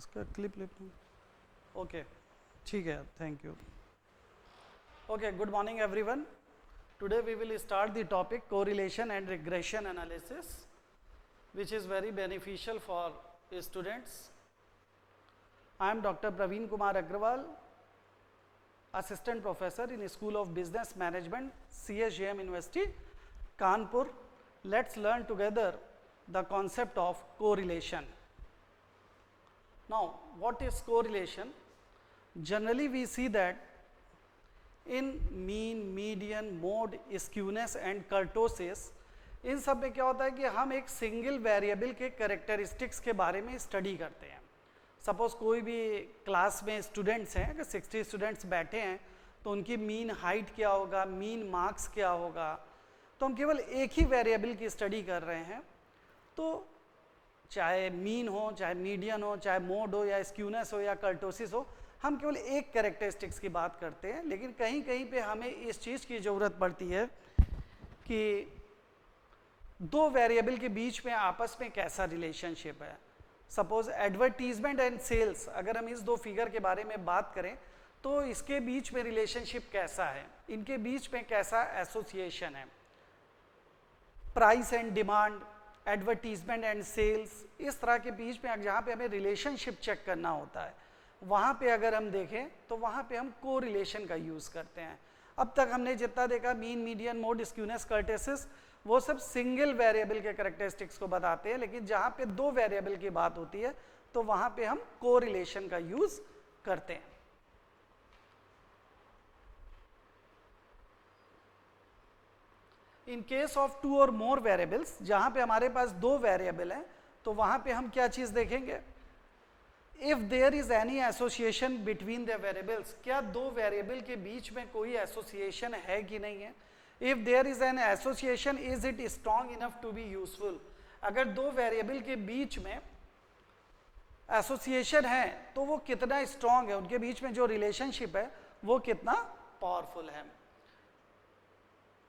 इसका clip lip okay ठीक है thank you okay good morning everyone today we will start the topic correlation and regression analysis which is very beneficial for students. I am Dr. Praveen Kumar Agrawal, Assistant Professor in School of Business Management, CSJM University, Kanpur. Let's learn together the concept of correlation. Now, what is correlation? Generally, we see that in mean, median, mode, skewness and kurtosis, इन सब में क्या होता है कि हम एक single variable के characteristics के बारे में स्टडी करते हैं. सपोज कोई भी क्लास में स्टूडेंट्स हैं, अगर 60 स्टूडेंट्स बैठे हैं तो उनकी मीन हाइट क्या होगा, मीन मार्क्स क्या होगा, तो हम केवल एक ही वेरिएबल की स्टडी कर रहे हैं. तो चाहे मीन हो, चाहे मीडियन हो, चाहे मोड हो या स्क्यूनेस हो या कर्टोसिस हो, हम केवल एक कैरेक्टरिस्टिक्स की बात करते हैं. लेकिन कहीं कहीं पे हमें इस चीज़ की ज़रूरत पड़ती है कि दो वेरिएबल के बीच में आपस में कैसा रिलेशनशिप है. सपोज एडवर्टीजमेंट एंड सेल्स, अगर हम इस दो फिगर के बारे में बात करें तो इसके बीच में रिलेशनशिप कैसा है, इनके बीच में कैसा एसोसिएशन है. Price and demand, advertisement and sales, इस तरह के बीच में जहाँ पे हमें रिलेशनशिप चेक करना होता है, वहाँ पे अगर हम देखें तो वहाँ पे हम को रिलेशन का यूज़ करते हैं. अब तक हमने जितना देखा मीन, मीडियन, मोड, स्क्यूनेस, कर्टेसिस, वो सब सिंगल वेरिएबल के कैरेक्टरिस्टिक्स को बताते हैं. लेकिन जहाँ पे दो वेरिएबल की बात होती है तो वहाँ पे हम कोरिलेशन का यूज करते हैं. इन केस ऑफ टू और मोर वेरिएबल्स, जहाँ पे हमारे पास दो वेरिएबल हैं तो वहाँ पे हम क्या चीज़ देखेंगे, if there is any association between the variables, क्या दो वेरिएबल के बीच में कोई एसोसिएशन है कि नहीं है. If there is an association, is it strong enough to be useful? अगर दो वेरिएबल के बीच में एसोसिएशन है तो वो कितना स्ट्रॉन्ग है, उनके बीच में जो रिलेशनशिप है वो कितना पावरफुल है.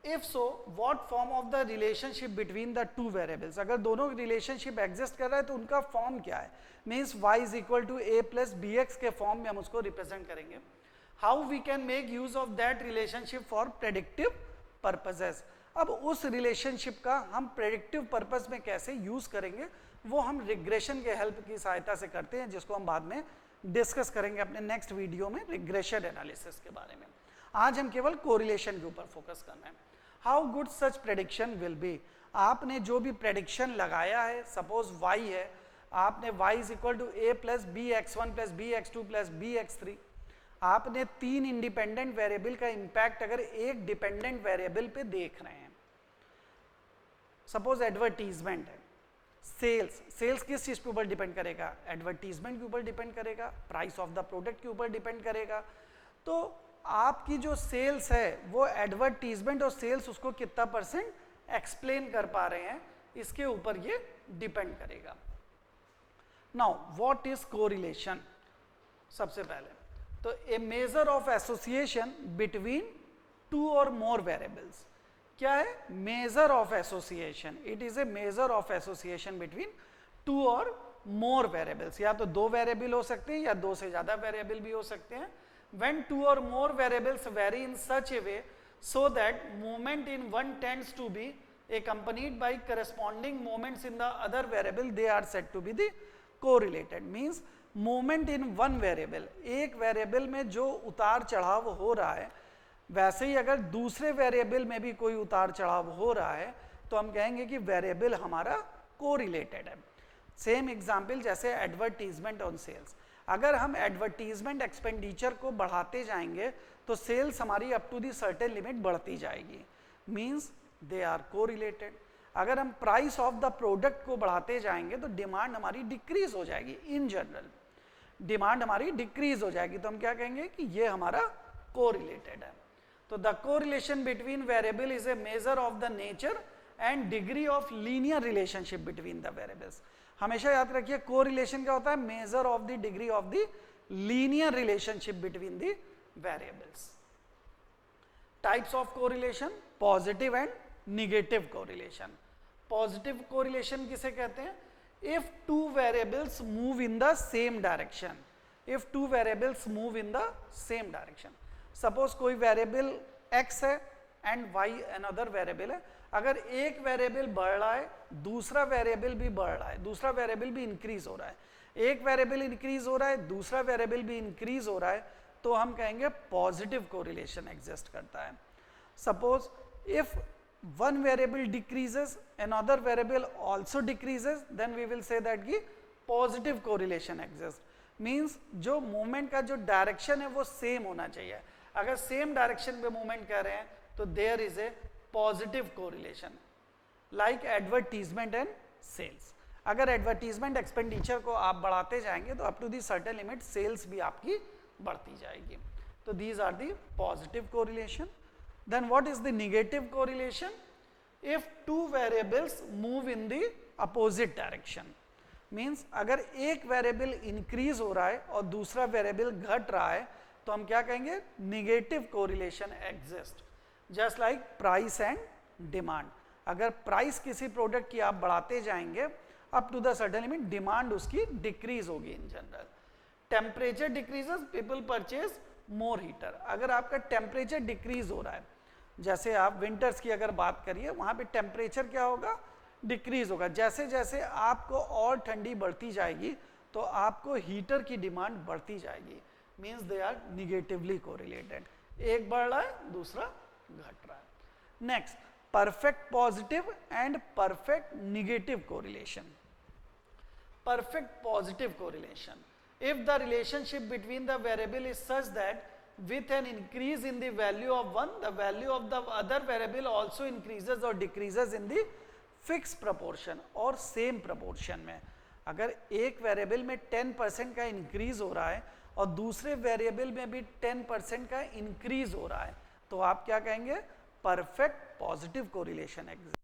If so, what form of the relationship between the two variables, अगर दोनों रिलेशनशिप एग्जिस्ट कर रहा है तो उनका फॉर्म क्या है. Means y is equal to a plus b x के फॉर्म में हम उसको रिप्रेजेंट करेंगे. How we can make use of that relationship for predictive purposes. अब उस रिलेशनशिप का हम प्रेडिक्टिव पर्पस में कैसे यूज करेंगे वो हम रिग्रेशन के हेल्प की सहायता से करते हैं, जिसको हम बाद में डिस्कस करेंगे अपने नेक्स्ट वीडियो में रिग्रेशन एनालिसिस के बारे में. आज हम केवल कोरिलेशन के ऊपर फोकस करना है. How good such prediction will be. आपने जो भी प्रेडिक्शन लगाया है, सपोज y है, आपने y is equal to a plus b x one plus b x two plus b x three, आपने तीन इंडिपेंडेंट वेरिएबल का इंपैक्ट अगर एक डिपेंडेंट वेरिएबल पे देख रहे हैं. सपोज एडवर्टीजमेंट है, सेल्स किस चीज के ऊपर डिपेंड करेगा, एडवर्टीजमेंट के ऊपर डिपेंड करेगा, प्राइस ऑफ द प्रोडक्ट के ऊपर डिपेंड करेगा. तो आपकी जो सेल्स है वो एडवर्टीजमेंट और सेल्स उसको कितना परसेंट एक्सप्लेन कर पा रहे हैं, इसके ऊपर ये डिपेंड करेगा. Now what is correlation. सबसे पहले तो a measure of association between two और मोर वेरिएबल्स. क्या है measure of association. It is a measure of association between two और मोर वेरिएबल्स. या तो दो वेरिएबल हो सकते हैं या दो से ज्यादा वेरिएबल भी हो सकते हैं. व्हेन टू और more variables vary in such a way so that movement in one tends to be accompanied by corresponding moments in the other variable, they are said to be the correlated. means movement in one variable, एक variable में जो उतार चढ़ाव हो रहा है, वैसे ही अगर दूसरे वेरिएबल में भी कोई उतार चढ़ाव हो रहा है तो हम कहेंगे कि वेरिएबल हमारा कोरिलेटेड है. सेम एग्जांपल जैसे एडवर्टीजमेंट ऑन सेल्स. अगर हम एडवर्टीजमेंट एक्सपेंडिचर को बढ़ाते जाएंगे तो सेल्स हमारी up to the certain limit बढ़ती जाएगी. Means they are correlated. अगर हम प्राइस ऑफ द प्रोडक्ट को बढ़ाते जाएंगे तो डिमांड हमारी डिक्रीज हो जाएगी. इन जनरल डिमांड हमारी डिक्रीज हो जाएगी, तो हम क्या कहेंगे कि ये हमारा कोरिलेटेड है. तो the correlation between variable is a measure of the nature and degree of linear relationship between the variables. हमेशा याद रखिए कोरिलेशन क्या होता है, measure of the degree of the linear relationship between the variables. Types of correlation, positive and negative correlation. Positive correlation किसे कहते हैं, if two variables move in the same direction, if two variables move in the same direction, suppose कोई variable x है and y another variable है, अगर एक variable बढ़ रहा है दूसरा वेरिएबल भी बढ़ रहा है, दूसरा वेरिएबल भी इंक्रीज हो रहा है, एक वेरिएबल इंक्रीज हो रहा है दूसरा वेरिएबल भी इंक्रीज हो रहा है, तो हम कहेंगे पॉजिटिव कोरिलेशन एग्जिस्ट करता है. Suppose if one variable decreases, another variable also decreases, then we will say that कि positive correlation exists. Means जो movement का जो direction है वो same होना चाहिए. अगर same direction पे movement कर रहे हैं तो there is a positive correlation. Like advertisement and sales. अगर advertisement expenditure को आप बढ़ाते जाएंगे तो up to the certain limit sales भी आपकी बढ़ती जाएगी. तो these are the positive correlation. Then what is the negative correlation? If two variables move in the opposite direction. Means अगर एक variable increase हो रहा है और दूसरा variable घट रहा है तो हम क्या कहेंगे? Negative correlation exists. Just like price and demand. अगर price किसी product की आप बढ़ाते जाएंगे up to the certain limit, demand उसकी decrease होगी in general. Temperature decreases, people purchase more heater. अगर आपका टेम्परेचर डिक्रीज हो रहा है, जैसे आप विंटर्स की अगर बात करिए वहां पे टेम्परेचर क्या होगा? डिक्रीज होगा. जैसे जैसे आपको और ठंडी बढ़ती जाएगी तो आपको हीटर की डिमांड बढ़ती जाएगी. Means they are negatively correlated. एक बढ़ रहा है दूसरा घट रहा है. Next, perfect positive and perfect negative correlation. Perfect positive correlation. If the relationship between the variable is such that with an increase in the value of one, the value of the other variable also increases or decreases in the fixed proportion और same proportion में. अगर एक variable में 10% का increase हो रहा है और दूसरे variable में भी 10% का increase हो रहा है तो आप क्या कहेंगे? Perfect positive correlation exists.